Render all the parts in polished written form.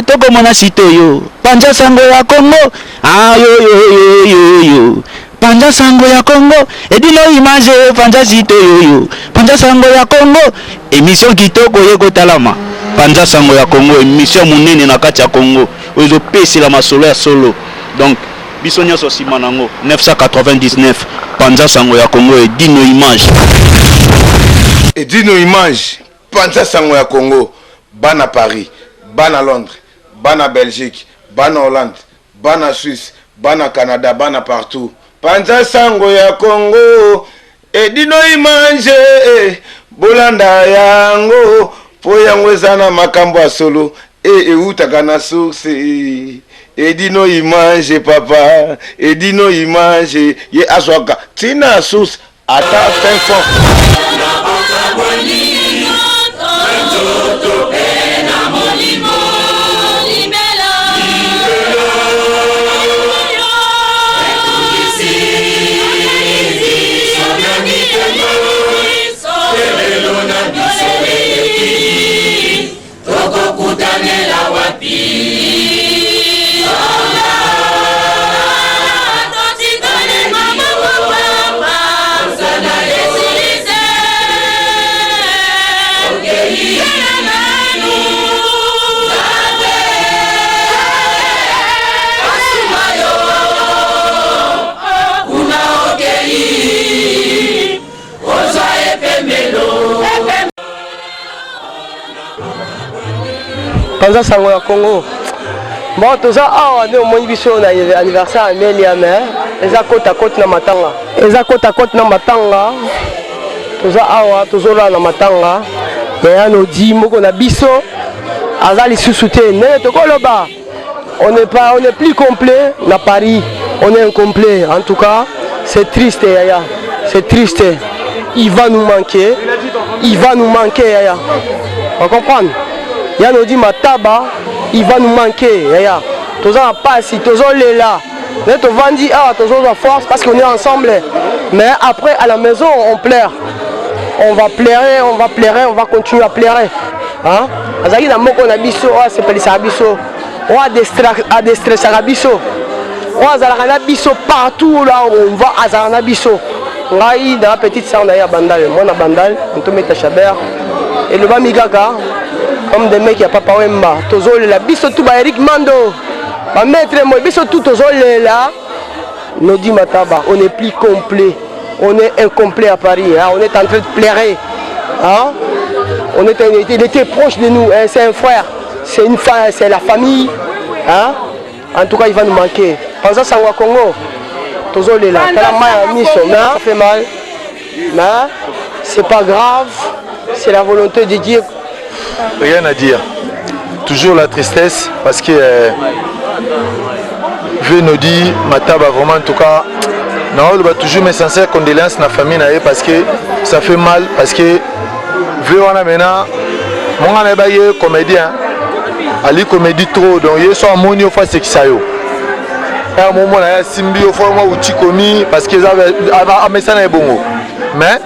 toko mona sito yo Panja sango ya Congo ah yo Panja sango ya Congo edino image Panja sito yo Panja sango ya Congo émission kitoko yeko talama Panja sango ya Congo émission munene na kati ya Congo ozo pesi la masolo ya solo donc biso nyonso sima nango 999 Panja sango ya Congo edino image Panja sango ya Congo bana Paris bana Londres bana Belgique bana Hollande bana Suisse bana Canada bana partout Panja sango ya Congo edino image bolanda yango po yango ezana makambo ya solo eutaka na source edino image papa edino image ye azwaka tina source ata fin fond Panja sango ya Congo. Bon, tout ça, on est au moins biso na anniversaire à Meliame. Eza côte à côte na matanga. Eza côte à côte na matanga. Tout ça, tout ça na matanga. Mais on dit moko na biso. Azali sous-souté. Ne to koloba. On est plus complet na Paris. On est incomplet. En tout cas, c'est triste yaya. C'est triste. Il va nous manquer. Il va nous manquer yaya. On comprend? Il y a nous dit Mataba, il va nous manquer. Tous en passe, tous en là. Nous vendit tous en force parce qu'on est ensemble. Mais après à la maison on pleure. On va pleurer, on va continuer à pleurer. Hein? Azaki na moko na biso, c'est pas les abisso. On a des stress à biso. On a la biso partout là où on va à la biso. Ngai dans la petite salle na bandal, moi na bandal, on te met à Chabert et le bamigaka. Comme des mecs qui a pas parlé mba, tozole la biso tout ba Eric Mando, ba maître moi biso tout tozole là, nous dit Mataba, on est plus complet, on est incomplet à Paris, hein? On est en train de pleurer, hein? Il était proche de nous, hein? C'est un frère, c'est une femme, c'est la famille, hein? En tout cas il va nous manquer. Panja sango ya Congo, tozole là, ça fait mal, mais c'est pas grave, c'est la volonté de Dieu. Rien à dire. Toujours la tristesse parce que Venodi, Mataba vraiment en tout cas, non, il va toujours mes sincères condoléances à la famille parce que ça fait mal parce que Venona maintenant, mon ami comédien, Ali comédie trop donc il soit monio face que ça yo. À un moment là, Simbi au fond moi ou Chikomi parce que ça va à bongo. Mais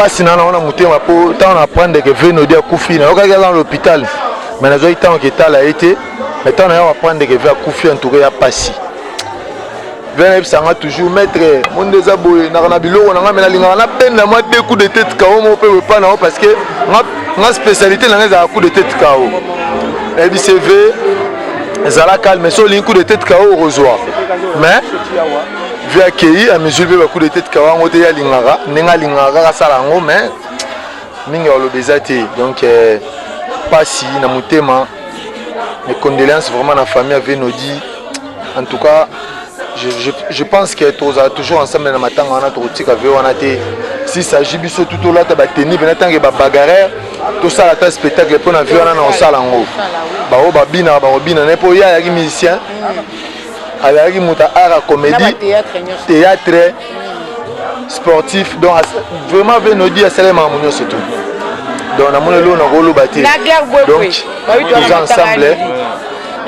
si on a monté ma peau, on apprend que Venodi a Koufi. On a dans l'hôpital, mais on a été en état a été. Maintenant on a apprendre que Venodi a Koufi en tout cas passé. Venodi a toujours mettre mon désaboué. On a bilo, on a mis la peine la moitié des coups de tête KO. On peut pas non parce que ma spécialité dans les coups de tête KO. Et puis c'est vrai, ça la calme, mais sur les coups de tête KO au rejoint. Mais vu accueillir à mesure le coup de tête kawa ngote ya lingara nenga lingara sala ngo mais mingi olobezate donc pas si na mutema mes condoléances vraiment la famille avait nous dit en tout cas je pense que toujours ensemble na matanga on a trotika ve on a été si s'agit biso tout là ta bateni bena tangue ba bagarre tout ça la spectacle pour na vie on a na sala ngo ba o ba bina ne po ya ya musicien avec art comédie, théâtre, sportif, donc vraiment Venodi à Salem Harmonieux c'est tout. Donc on a mon lot on rôle bâti. Donc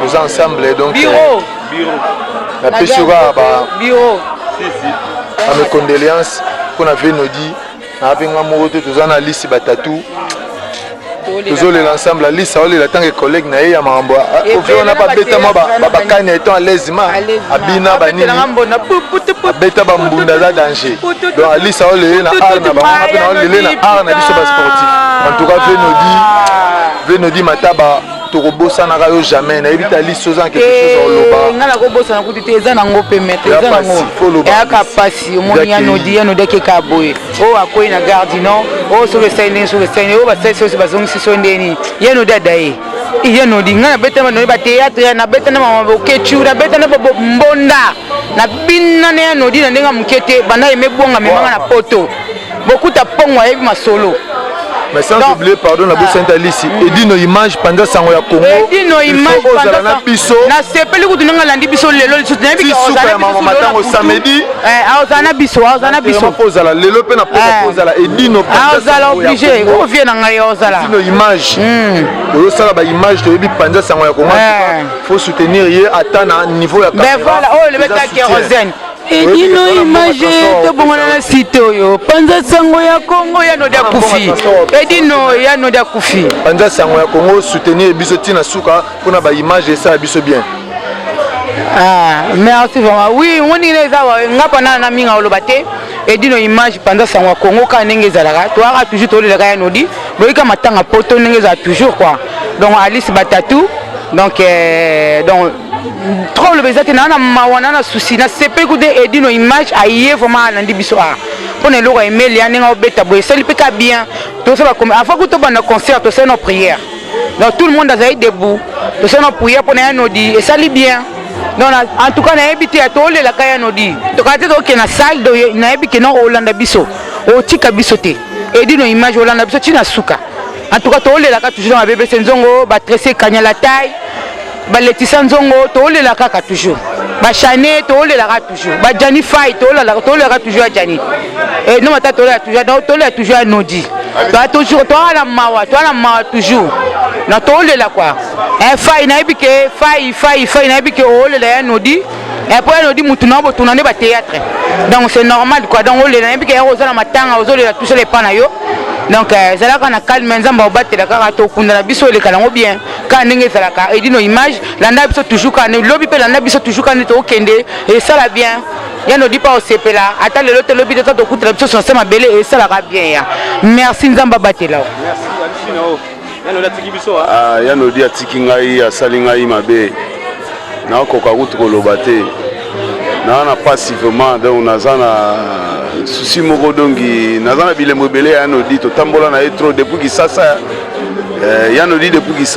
nous ensemble donc bureau. La pêchera bureau. À mes condoléances qu'on a Venodi, avec un amoureux tous en liste batatou. toujours l'ensemble la liste on tant que collègue na ya mambo on n'a pas bêta ma ba kanya étant à l'aise ma abina banini bêta ba mbunda za danger donc la liste on le na arna ba on le na arna biso ba sportif en tout cas Venodi mataba tokobosa na kayo jamais na ebita liste aux quelque chose au loba ngala ko bosa na kuti eza na ngo permettre eza na ngo ya kapasi omoni ya no deke ka boye o akoyi na garde non o sur le scène o ba sese so bazongi siso ndeni ya no dada e ya no di ngala beta no ba théâtre na beta na mama kechu na beta na mbonda na binna ne ya no di na ndenga mukete bana emebonga memanga na poto bokuta pongwa yebi masolo. Mais sans oublier, pardon, la bosse ici. Et dit nos images pendant ça on a Congo. Et dit nos images pendant ça. Na sepeli ku tunanga landi biso lelo lisu na bika ozana biso matango samedi. Ozana biso. Ma pose la lelo pe na pose la et dit nos ozala obligé. O vient na ngai ozala. Dit nos images. O sala ba image de bi pendant ça on a Congo. Faut soutenir hier atteindre un niveau ya. Mais voilà, oh le beta kérosène. Et dis nos images to bongona na site yo. Panza sango ya Congo ya no da kufi. Et dis no ya no da kufi. Panza sango ya Congo soutenir biso tina suka pour na ba image et ça biso bien. Ah, merci vraiment. Oui, on est là ngapa na minga olobate. Et dis nos images panza sango ya Congo ka ndenge zalaka. To ara toujours to le ka no di. Boyika matanga poto ndenge za toujours quoi. Donc Alice Batatou donc trop le bezate na mawana na souci na sepe ku de edino image aye vraiment na ndibiso a pone loko email ya ninga obeta boy seli peka bien to ça va comme avant que to banda concert to c'est nos prières donc tout le monde a debout to c'est nos prières pour na nodi et ça li bien donc en tout cas na ebité to le la kaya nodi to ka te to na salle do na ebike no Olanda biso o tika biso te edino image Olanda biso tina suka en tout cas to le la ka toujours na bébé senzongo ba tresser kanya la taille ba Letisa Nzongo to le la kaka toujours ba Chané to le la toujours ba Jani Fay to le la toujours Jani et non mata to le toujours Nodi to toujours to la mawa toujours na to le la quoi un Fay na ebike Fay na ebike o le la Nodi et après Nodi mutuna bo tunane ba théâtre donc c'est normal quoi donc o le na ebike o za matanga o zo le la toujours les pana yo donc zalaka na calme nzamba obatela kaka to kunda na biso le kalango bien ka ndenge zalaka et dit nos images landa biso toujours ka ne lobi pe landa biso toujours ka ne to kende et ça la bien ya no di pas au sepela ata le lote lobi to kutela biso sur sama belé et ça la bien ya merci nzamba batela merci Alcino ya no latiki biso ya no di atiki ngai asali ngai mabe na ko ka kutu lobate na passivement donc nazana souci moko dongi nazana bilembo belé ya no di to tambola na trop depuis Kisasa ya no di depuis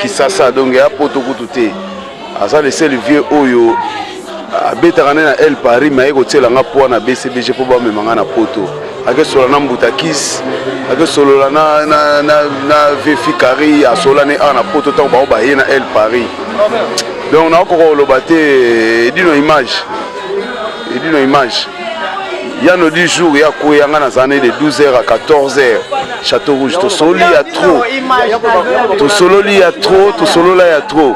Kisasa donc ya poto kututé asa le seul vieux oyo abetaka na El Paris mais ko tsela nga po na BCBG po ba memanga na poto ake sola na mbutakis ake solo na Vefikari asola ne ana poto to ba ye na El Paris donc na ko lobate dino image il y a nos 10 jours, il y a quoi dans années de 12h à 14h. Château Rouge, tout solo il y a trop. Tout solo il y a trop, tout solo là il y a trop.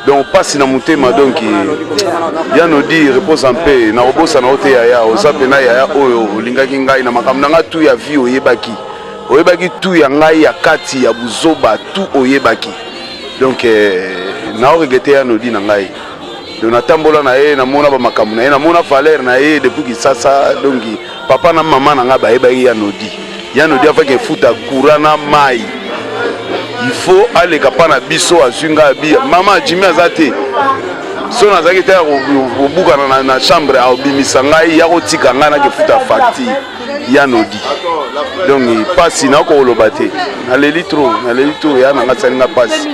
Donc passe na mutema donc il y a nos 10 repose en paix. Na obosa na ote ya ozapena ya oyo lingaki ngai na makambo nga tu ya vie oyebaki. Oyebaki tu ya ngai ya kati ya buzoba tu oyebaki. Donc na regretter ya nos 10 na ngai. Donc natambola na ye na mona ba makambo na ye na mona valeur na ye depuis Kisasa donc papa na maman na nga ba yebaki ya nodi afake futa kurana mai il faut aller kapana biso azunga bi maman Jimmy azate so nazaki te obuka na chambre a obimisa ngai ya kotika nga na ke futa fati ya nodi donc pasi na ko lobate na leli trop ya na ngatsa nga pasi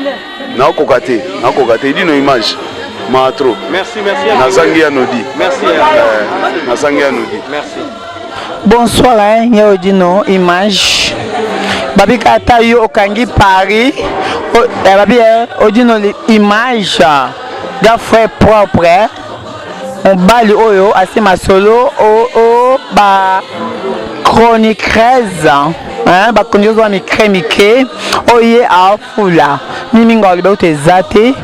na ko kate dino image Matro. Merci. Merci. Bonsoir, Yaudino, image. Babi Kata yo okangi Paris. Babi Odino image. D'un frère propre. On bali oyo assez ma solo ba chronique 13. Ba konyo zo mi kremike. Oye a fula. Mimingo libe utezate.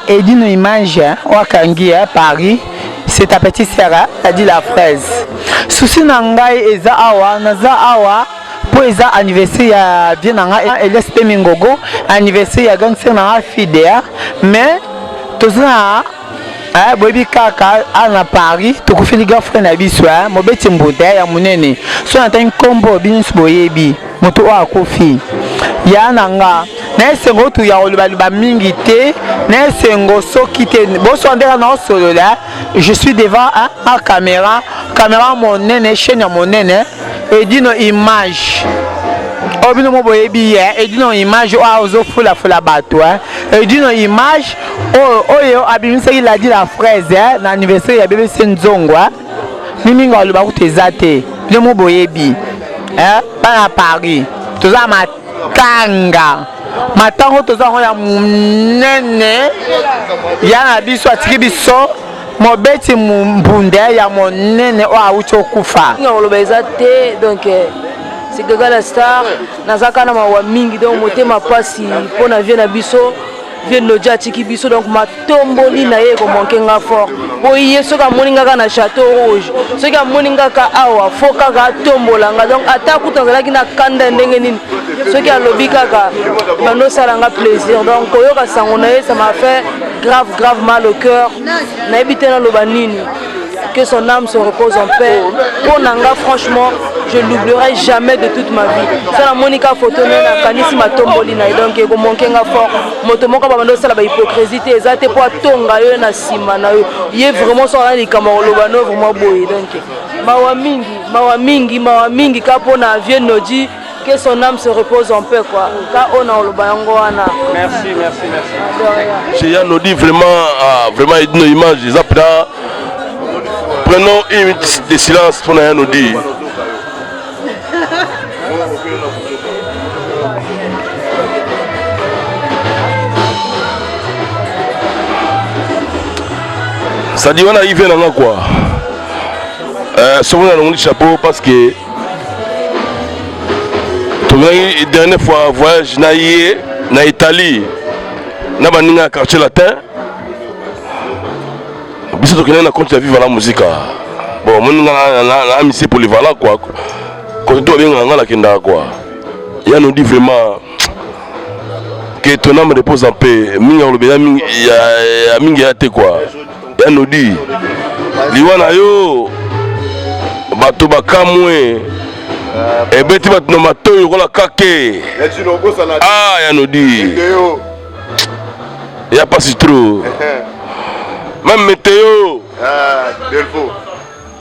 Et dit nos images, Wakangi à Paris, c'est ta petite sœur, a dit la fraise. Souci Nangai et Zaawa, Nazaawa, pour les anniversaire ya bien nanga LSP Mingogo anniversaire ya gangster nanga Fidea mais tous na bobi kaka à Paris to ko fili girlfriend na biso mo beti mboda ya munene so na tan kombo binus boyebi moto wa kofi ya nanga na esengo tu ya oluba mingi te na esengo soki te bo so ndera na solo là je suis devant à caméra monene chaîne ya monene et dino image obino mo boyebi et dino image o azo fula bato et dino image oyo abimisa il a dit la fraise na anniversaire ya bébé Senzongwa mimi ngalo ba kutezate bino mo boyebi pa Paris toza matanga matango toza ya munene ya na biso atiki biso mobeti mbunde ya monene o aucho kufa ngalo ba ezate donc c'est que la star nazaka na mawa mingi donc motema pasi pona vie na biso vie no jatiki biso donc matomboli na ye ko monkenga fort bo yeso ka moninga na château rouge ce ka moninga ka awa foka ka tombola nga donc ataku tozalaki na kanda ndenge nini ce qui a lobby kaka mano salanga plaisir donc koyoka sango na ye ça m'a fait grave mal au cœur na ebité na loba nini que son âme se repose en paix. Pour Nanga, franchement, je ne l'oublierai jamais de toute ma vie. C'est la Monica photo na kanisi matomboli na donc ko monkenga fort. Motomoka ba mando sala ba hypocrisie te ezate po tonga yo na sima na yo. Yé vraiment so na likamolo bano vraiment boy donc. Mawa mingi ka pona vieux nodi que son âme se repose en paix quoi. Ka ona olobango wana. Merci. Chez Yanodi vraiment une image des après. Prenons une minute de silence pour nous dire. Ça dit on arrive dans quoi souvent on a le chapeau parce que la dernière fois voyage na Italie na baninga quartier latin. Biso tokene na compte ya vivre la musique. Bon, mon na amitié polyvalent quoi. Quand tu bien nga la kenda quoi. Il nous dit vraiment que ton âme repose en paix. Minga lo bela mingi ya te quoi. Il nous dit liwana yo bato bakamwe ebeti bato no matoyo kola kake. Ah, il nous dit. Il y a pas si trop. Même météo. Delfo.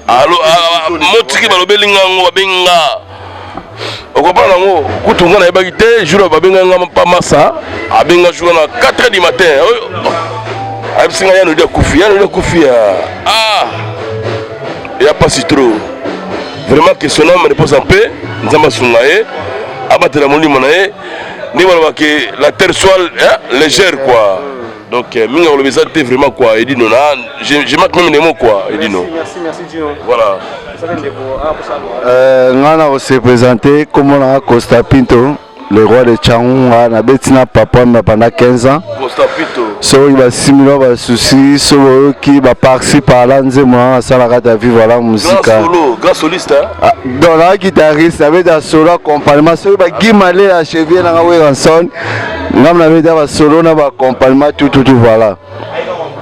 Allo motiki balobeli ngango babenga. Okopana ngo kutunga na ebaki te jour babenga ngama pa massa abenga jour na 4h du matin. Absinga ya no dia kufia. Ah. Il y a pas si trop. Vraiment que son homme repose en paix, nzamba sungaye abatela molimo na ye ni baloba que la terre soit légère quoi. Donc, minga on le besoin vraiment quoi. Il dit non, je marque même les mots quoi. Il dit non. Merci Dino. Voilà. Ngana on s'est présenté comme on a Costa Pinto, le roi de Tchaounga, na betina papa pendant 15 ans. Costa Pinto. So il va simuler va souci, so qui va participer à l'enseignement, ça la rate à vivre la musique. Grand soliste hein. Dans la guitariste avec un solo accompagnement, so il va guimaler à cheville na Weranson. Ngam na veda ba solo na ba accompagnement tout voilà.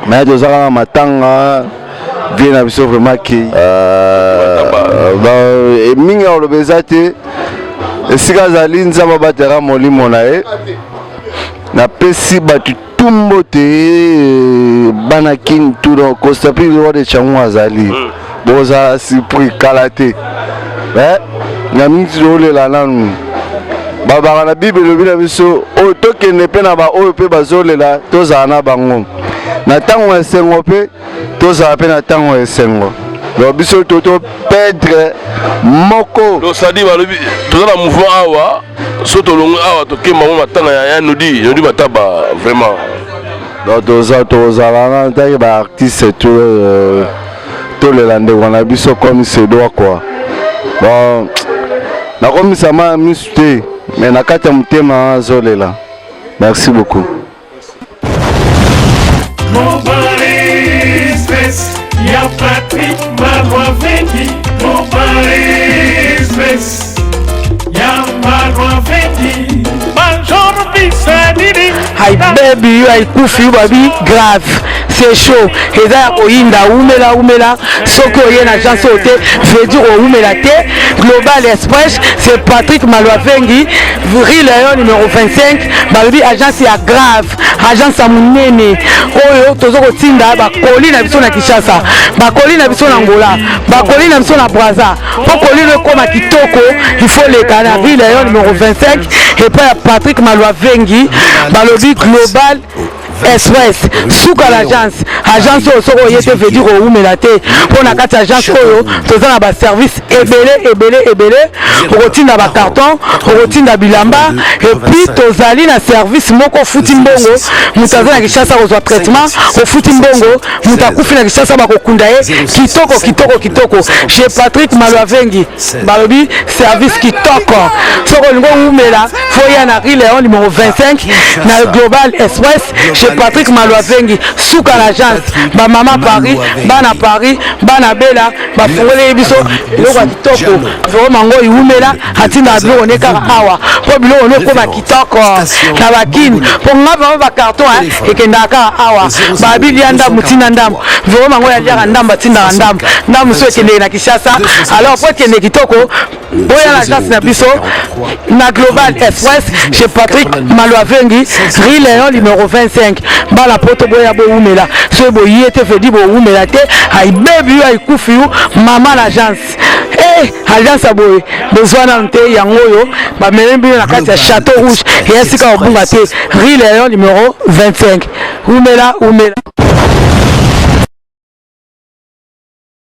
Mais deux ans matanga vient à biso vraiment qui et minga on le bezate et sika zali nzamba batera molimo na e na pesi batu tumbo te bana king tout donc Costa Pinto roi de Tchaounga zali boza surpris kalaté na mingi ole la nanu babaka na bible lobi na biso oyo tokende mpe na baoyo mpe bazolela tozala na bango na ntango ya esengo mpe tozala mpe na ntango ya esengo donc biso topedre moko tosadi balobi toza na mouvement awa so tolongi awa tokemba mo matanga ya nodi bataba vraiment donc tozala na ntaki baartiste tolela ndeko na biso comme se doit quoi bon nakomisama misu te mais nakata mutema zolela. Merci beaucoup. Mon Paris Express, y'a Patrick, ma voix Vendy. Mon Paris Express, y'a aibebi yo aikufi yo babi grave c'est chaud eza ya koyinda umela soki oye na agence oyo te veut dire oumela te. Global Express c'est Patrick Malwavengi Rue Lion numéro 25 balobi agence ya grave agence ya monene oyo tozo kotinda bakoli na biso na Kinshasa bakoli na biso na Angola bakoli na biso na Brazza po koli le koma kitoko il faut le kana Rue Lion numéro 25 et pas Patrick Malwavengi balobi Global Express suka l'agence oyo soko yete veut dire oumela te pona kati agence oyo toza na ba service ebele okotinda ba carton okotinda bilamba et puis tozali na service moko futi mbongo mutu aza na Kinshasa kozwa traitement ofuti mbongo mutu akufi na Kinshasa bakokunda ye kitoko chez Patrick Malwavengi balobi service kitoko soko olingo oumela foya na Rue Lion numéro 25 na Global Express chez Patrick Malwavengi suka l'agence ba mama Paris bana bela bafungole biso eloko ya kitoko vraiment ngo iumela atinda biloko nekaka awa po biloko neko ba kitoko na bakini po ngaba ba carton ekendaka awa babili ya ndambu tina ndambu vraiment ngo ya ndambu tinda ndambu so ekende na Kinshasa alors po ekende kitoko boya l'agence na biso na Global Express chez Patrick Malwavengi Rue Lion numéro 25 bala poto boya bo umela so boye te fedi bo umela te aibebi yo aikufi yo mama l'agence agence aboye besoin na nte yango yo ba melembi na kati ya Château Rouge et esika obunga te Rue Lion numéro 25 umela